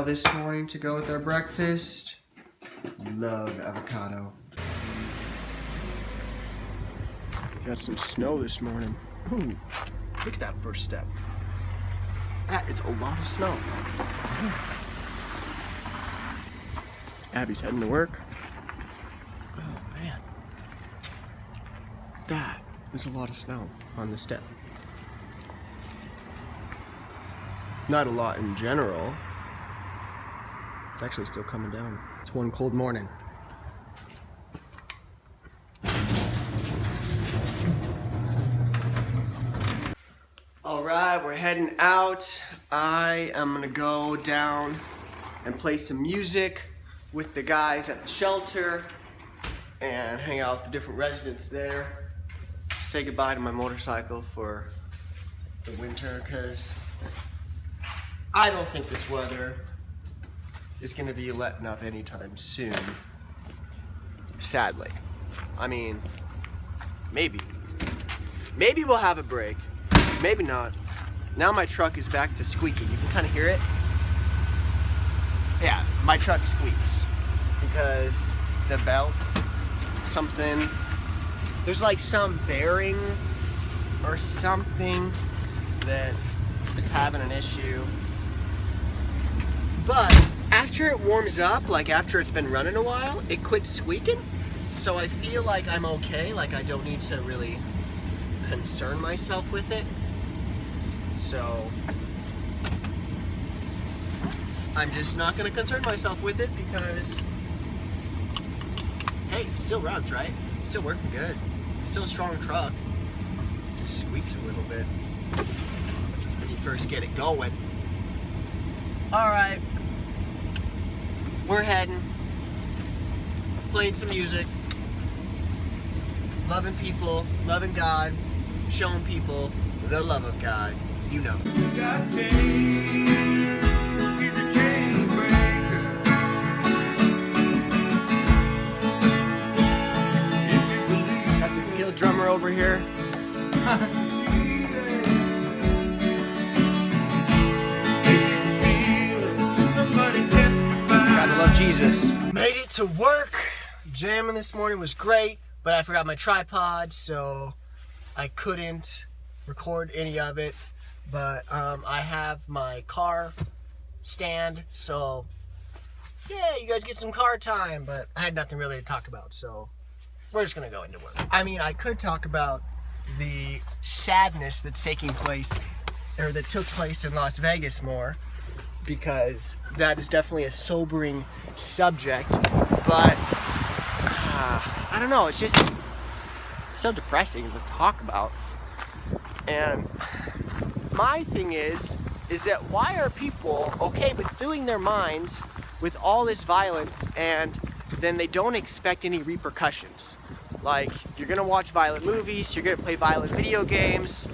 avocado this morning to go with our breakfast. Love avocado. Got some snow this morning. Ooh, look at that first step. That is a lot of snow. Damn. Abby's heading to work. Oh man. That is a lot of snow on the step. Not a lot in general. It's actually still coming down. It's one cold morning. Alright, we're heading out. I am gonna go down and play some music with the guys at the shelter and hang out with the different residents there. Say goodbye to my motorcycle for the winter because I don't think this weather is gonna be letting up anytime soon. Sadly. I mean, maybe. Maybe we'll have a break. Maybe not. Now my truck is back to squeaking. You can kind of hear it. Yeah, my truck squeaks because the belt, something, there's like some bearing or something that is having an issue. But after it warms up, like after it's been running a while, it quits squeaking. So I feel like I'm okay, like I don't need to really concern myself with it. So I'm just not gonna concern myself with it because, hey, it still runs, right? It's still working good. It's still a strong truck. It just squeaks a little bit when you first get it going. Alright, we're heading, playing some music, loving people, loving God, showing people the love of God, you know. Got the skilled drummer over here. Gotta love Jesus. Made it to work. Jamming this morning was great, but I forgot my tripod, so I couldn't record any of it. But I have my car stand, so yeah, you guys get some car time, but I had nothing really to talk about, so we're just gonna go into work. I mean, I could talk about the sadness that's taking place, or that took place in Las Vegas more, because that is definitely a sobering subject, but I don't know, it's just so depressing to talk about. And my thing is that why are people okay with filling their minds with all this violence and then they don't expect any repercussions? Like, you're gonna watch violent movies, you're gonna play violent video games,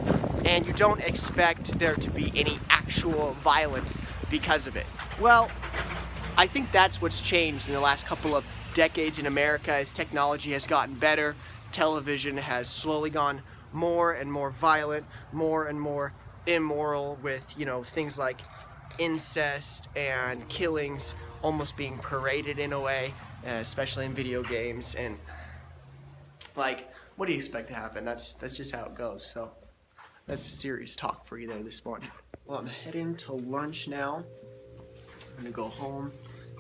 and you don't expect there to be any actual violence because of it. Well, I think that's what's changed in the last couple of decades in America as technology has gotten better. Television has slowly gone more and more violent, more and more immoral, with, you know, things like incest and killings almost being paraded in a way, especially in video games. And like, what do you expect to happen? That's just how it goes. So that's serious talk for you there this morning. Well, I'm heading to lunch now. I'm gonna go home,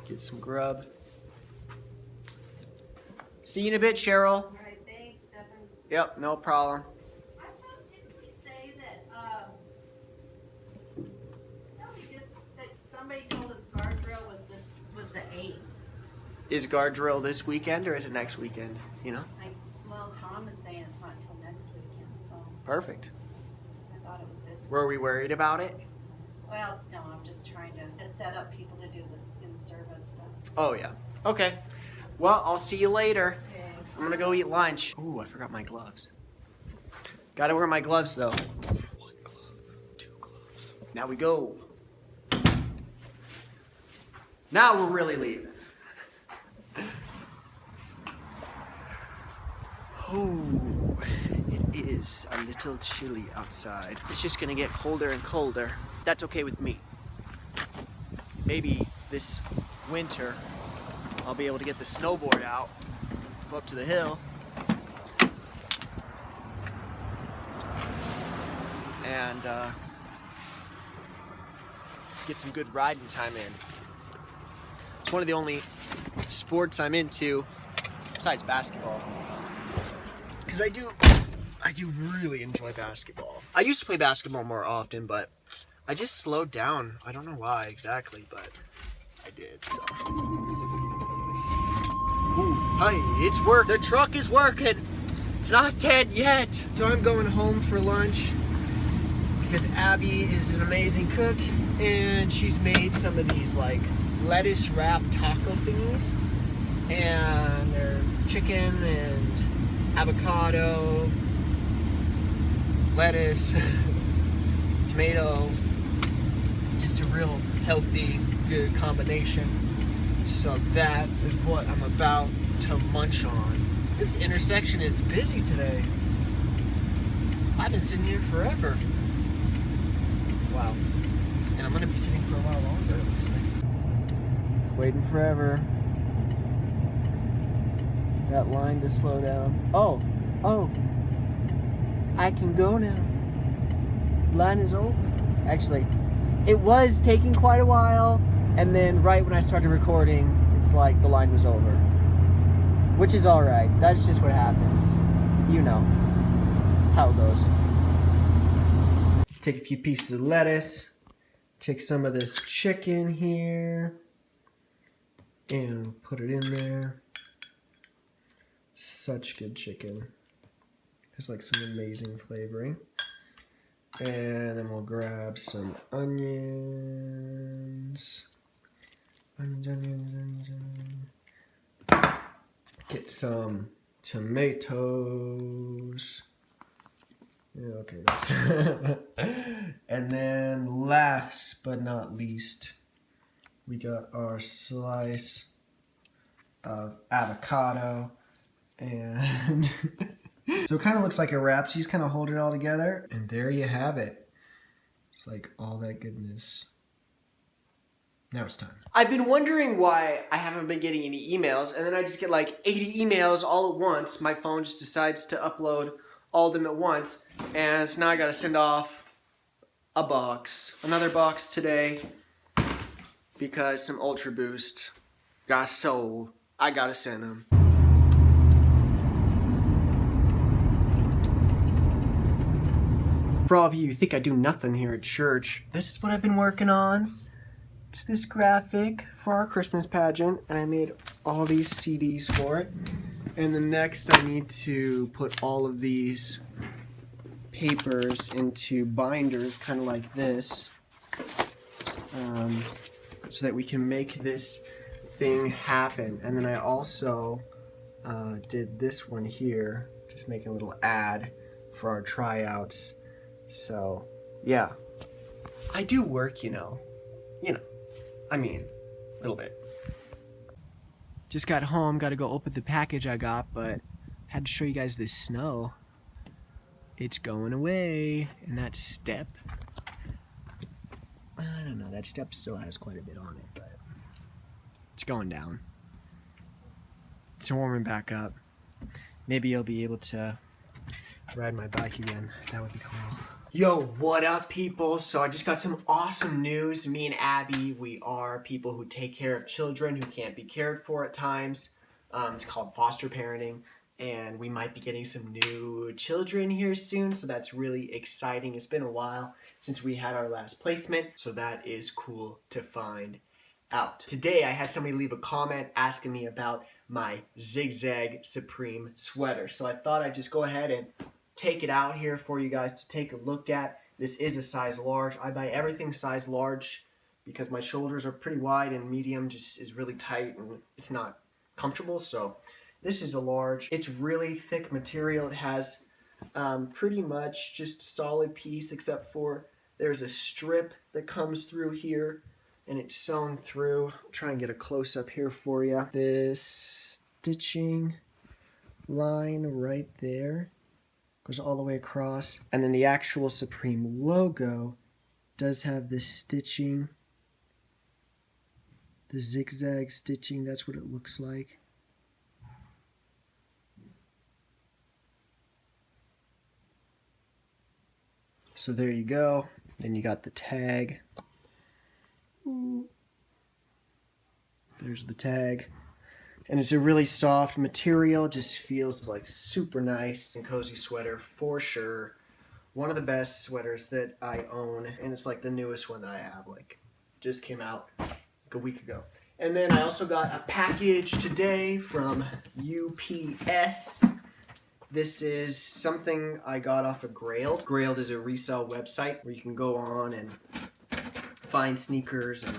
get some grub. See you in a bit, Cheryl. All right, thanks, Stephen. Yep, no problem. I thought, didn't we say that, that somebody told us guardrail was the 8th? Is guardrail this weekend or is it next weekend? You know? Well, Tom is saying it's not until next weekend, so Perfect. I thought it was this. Were we worried about it? Well, no, I'm just trying to set up people to do this in-service stuff. Oh yeah. Okay. Well, I'll see you later. Okay. I'm gonna go eat lunch. Ooh, I forgot my gloves. Gotta wear my gloves though. 1 glove, 2 gloves. Now we go. Now we're really leaving. Oh, it is a little chilly outside. It's just gonna get colder and colder. That's okay with me. Maybe this winter I'll be able to get the snowboard out, go up to the hill, and get some good riding time in. It's one of the only sports I'm into besides basketball, because I do really enjoy basketball. I used to play basketball more often, but I just slowed down. I don't know why exactly, but I did, so. Ooh, hey, it's work. The truck is working. It's not dead yet. So I'm going home for lunch because Abby is an amazing cook, and she's made some of these like lettuce wrapped taco thingies, and they're chicken and avocado, lettuce, tomato, just a real healthy, good combination. So that is what I'm about to munch on. This intersection is busy today. I've been sitting here forever. Wow. And I'm gonna be sitting for a while longer, it looks like. It's waiting forever. That line to slow down. Oh, I can go now. Line is over. Actually, it was taking quite a while, and then right when I started recording, it's like the line was over. Which is alright. That's just what happens. You know. That's how it goes. Take a few pieces of lettuce. Take some of this chicken here. And put it in there. Such good chicken. Has like some amazing flavoring. And then we'll grab some onions. Onions. Get some tomatoes. Yeah, okay, that's and then last but not least, we got our slice of avocado. And so it kind of looks like a wrap, so you just kind of hold it all together, and there you have it. It's like all that goodness. Now it's time. I've been wondering why I haven't been getting any emails, and then I just get like 80 emails all at once. My phone just decides to upload all of them at once, and so now I gotta send off a box. Another box today, because some Ultra Boost got sold. I gotta send them. For all of you who think I do nothing here at church, this is what I've been working on. It's this graphic for our Christmas pageant, and I made all these CDs for it. And then next I need to put all of these papers into binders, kind of like this, so that we can make this thing happen. And then I also did this one here, just making a little ad for our tryouts. So, yeah. I do work, you know. I mean, a little bit. Just got home, gotta go open the package I got, but had to show you guys this snow. It's going away, and that step, I don't know, that step still has quite a bit on it, but it's going down. It's warming back up. Maybe I'll be able to ride my bike again. That would be cool. Yo, what up, people? So I just got some awesome news. Me and Abby, we are people who take care of children who can't be cared for at times. It's called foster parenting, and we might be getting some new children here soon, so that's really exciting. It's been a while since we had our last placement, so that is cool to find out. Today, I had somebody leave a comment asking me about my Zig Zag Supreme sweater, so I thought I'd just go ahead and take it out here for you guys to take a look at. This is a size large. I buy everything size large because my shoulders are pretty wide, and medium just is really tight and it's not comfortable. So this is a large. It's really thick material. It has pretty much just a solid piece, except for there's a strip that comes through here and it's sewn through. I'll try and get a close up here for you. This stitching line right there goes all the way across, and then the actual Supreme logo does have this stitching the zigzag stitching, that's what it looks like. So there you go. Then you got the tag. There's the tag. And it's a really soft material, just feels like super nice and cozy sweater for sure. One of the best sweaters that I own, and it's like the newest one that I have, like just came out like a week ago. And then I also got a package today from UPS. This is something I got off of Grailed. Grailed is a resale website where you can go on and find sneakers. And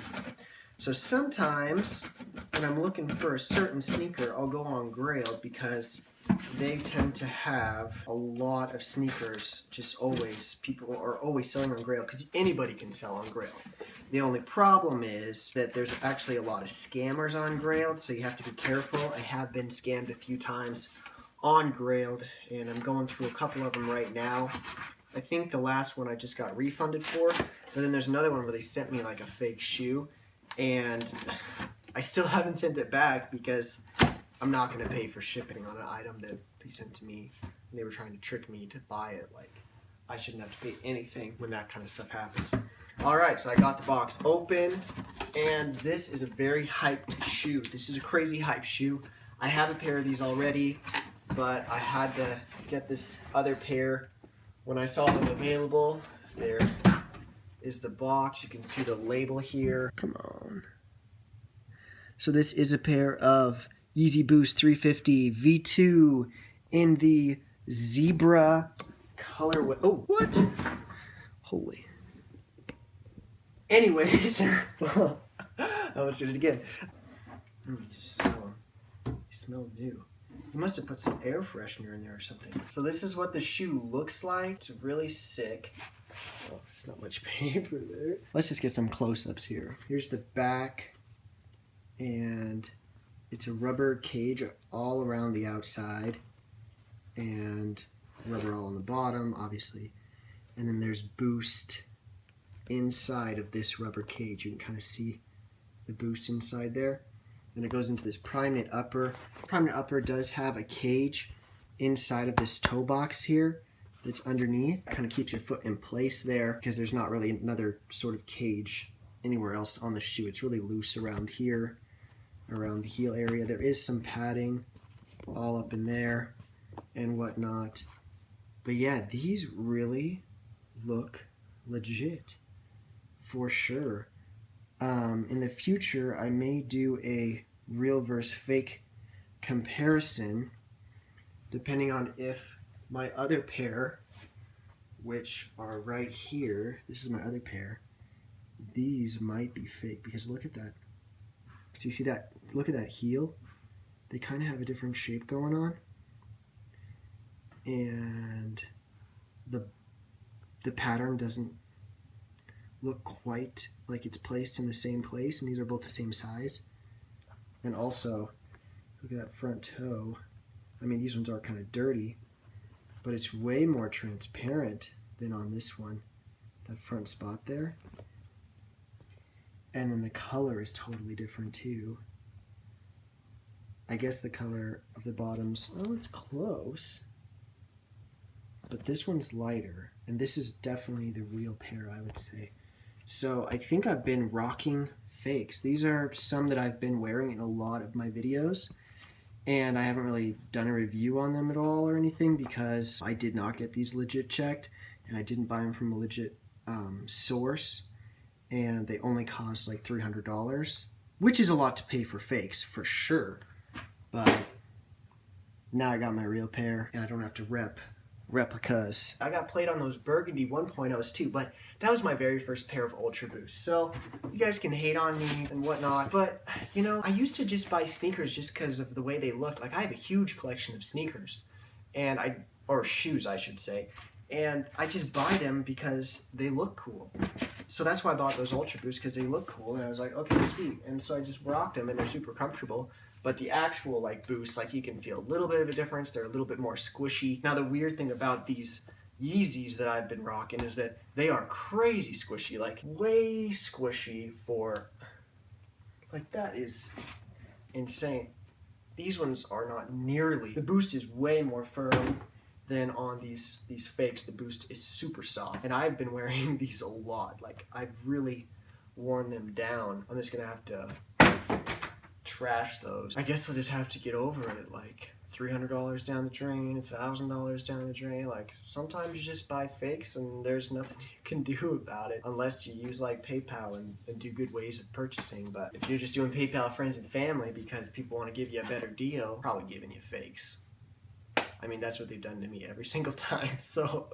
so sometimes when I'm looking for a certain sneaker, I'll go on Grailed because they tend to have a lot of sneakers. Just always, people are always selling on Grailed because anybody can sell on Grailed. The only problem is that there's actually a lot of scammers on Grailed, so you have to be careful. I have been scammed a few times on Grailed, and I'm going through a couple of them right now. I think the last one I just got refunded for, but then there's another one where they sent me like a fake shoe, and I still haven't sent it back because I'm not going to pay for shipping on an item that they sent to me. They were trying to trick me to buy it. Like, I shouldn't have to pay anything when that kind of stuff happens. Alright, so I got the box open, and this is a very hyped shoe. This is a crazy hyped shoe. I have a pair of these already, but I had to get this other pair when I saw them available. There is the box. You can see the label here. Come on. So this is a pair of Yeezy Boost 350 V2 in the zebra colorway. Oh, what? Holy. Anyways, I almost did it again. Let me just smell them. They smell new. You must have put some air freshener in there or something. So this is what the shoe looks like. It's really sick. Oh, it's not much paper there. Let's just get some close-ups here. Here's the back, and it's a rubber cage all around the outside, and rubber all on the bottom, obviously. And then there's Boost inside of this rubber cage. You can kind of see the Boost inside there. And it goes into this prime knit upper. Prime knit upper does have a cage inside of this toe box here that's underneath. Kind of keeps your foot in place there because there's not really another sort of cage anywhere else on the shoe. It's really loose around here, around the heel area. There is some padding all up in there and whatnot. But yeah, these really look legit for sure. In the future, I may do a real versus fake comparison depending on if my other pair, which are right here, this is my other pair, these might be fake because look at that. So you see that? Look at that heel. They kind of have a different shape going on, and the pattern doesn't look quite like it's placed in the same place, and these are both the same size. And also, look at that front toe. I mean, these ones are kind of dirty, but it's way more transparent than on this one, that front spot there. And then the color is totally different too. I guess the color of the bottoms, oh, it's close. But this one's lighter, and this is definitely the real pair, I would say. So I think I've been rocking fakes. These are some that I've been wearing in a lot of my videos, and I haven't really done a review on them at all or anything because I did not get these legit checked, and I didn't buy them from a legit source, and they only cost like $300, which is a lot to pay for fakes, for sure. But now I got my real pair, and I don't have to rep replicas. I got played on those Burgundy 1.0s too, but that was my very first pair of Ultra Boost. So you guys can hate on me and whatnot, but you know, I used to just buy sneakers just because of the way they looked. Like I have a huge collection of sneakers, and or shoes I should say, and I just buy them because they look cool. So that's why I bought those Ultra Boosts, because they look cool, and I was like, okay, sweet. And so I just rocked them, and they're super comfortable. But the actual like boosts, like you can feel a little bit of a difference. They're a little bit more squishy. Now the weird thing about these Yeezys that I've been rocking is that they are crazy squishy, like way squishy for Like, that is insane. These ones are not nearly. The Boost is way more firm than on these fakes. The Boost is super soft. And I've been wearing these a lot. Like, I've really worn them down. I'm just gonna have to trash those. I guess I'll just have to get over it. Like, $300 down the drain, $1,000 down the drain. Like, sometimes you just buy fakes and there's nothing you can do about it unless you use like PayPal and do good ways of purchasing. But if you're just doing PayPal friends and family because people want to give you a better deal, probably giving you fakes. I mean, that's what they've done to me every single time. So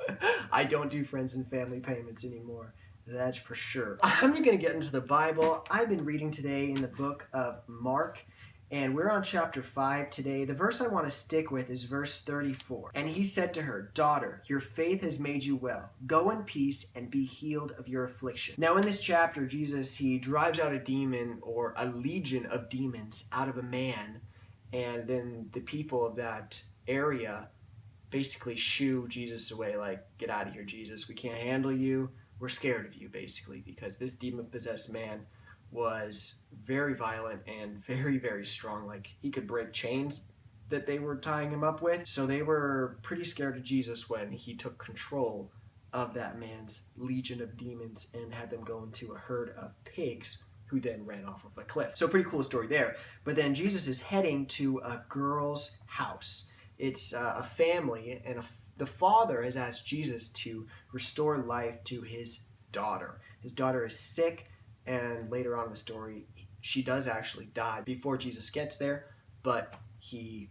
I don't do friends and family payments anymore. That's for sure. I'm going to get into the Bible. I've been reading today in the book of Mark, and we're on chapter 5 today. The verse I want to stick with is verse 34. And he said to her, "Daughter, your faith has made you well. Go in peace and be healed of your affliction." Now in this chapter, Jesus, he drives out a demon or a legion of demons out of a man, and then the people of that area basically shoo Jesus away, like, "Get out of here, Jesus. We can't handle you. We're scared of you," basically, because this demon-possessed man was very violent and very, very strong. Like, he could break chains that they were tying him up with. So they were pretty scared of Jesus when he took control of that man's legion of demons and had them go into a herd of pigs who then ran off of a cliff. So pretty cool story there. But then Jesus is heading to a girl's house. It's a family, and the father has asked Jesus to restore life to his daughter. His daughter is sick, and later on in the story, she does actually die before Jesus gets there, but he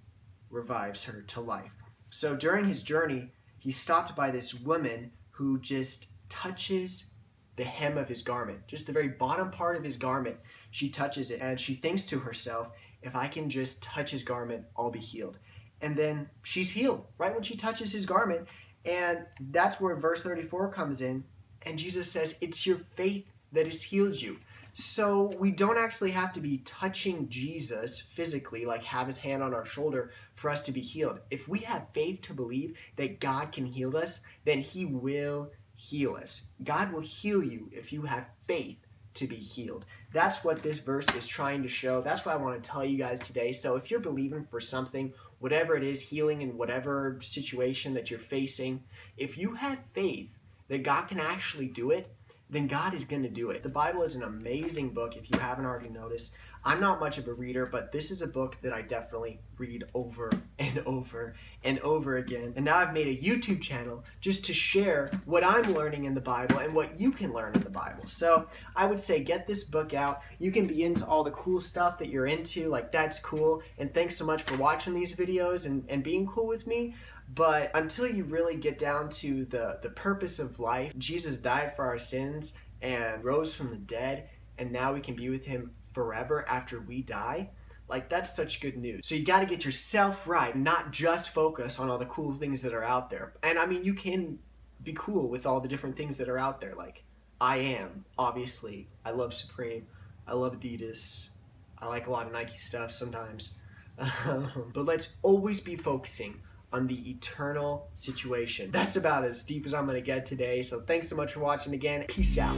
revives her to life. So during his journey, he's stopped by this woman who just touches the hem of his garment, just the very bottom part of his garment. She touches it, and she thinks to herself, "If I can just touch his garment, I'll be healed." And then she's healed right when she touches his garment. And that's where verse 34 comes in. And Jesus says, "It's your faith that has healed you." So we don't actually have to be touching Jesus physically, like have his hand on our shoulder for us to be healed. If we have faith to believe that God can heal us, then he will heal us. God will heal you if you have faith to be healed. That's what this verse is trying to show. That's what I want to tell you guys today. So if you're believing for something, whatever it is, healing in whatever situation that you're facing, if you have faith that God can actually do it, then God is going to do it. The Bible is an amazing book if you haven't already noticed. I'm not much of a reader, but this is a book that I definitely read over and over and over again. And now I've made a YouTube channel just to share what I'm learning in the Bible and what you can learn in the Bible. So I would say get this book out. You can be into all the cool stuff that you're into. Like, that's cool. And thanks so much for watching these videos and being cool with me. But until you really get down to the purpose of life, Jesus died for our sins and rose from the dead, and now we can be with him forever after we die. Like, that's such good news. So you got to get yourself right, not just focus on all the cool things that are out there. And I mean, you can be cool with all the different things that are out there. Like, I am, obviously. I love Supreme. I love Adidas. I like a lot of Nike stuff sometimes. But let's always be focusing on the eternal situation. That's about as deep as I'm gonna get today. So thanks so much for watching again. Peace out.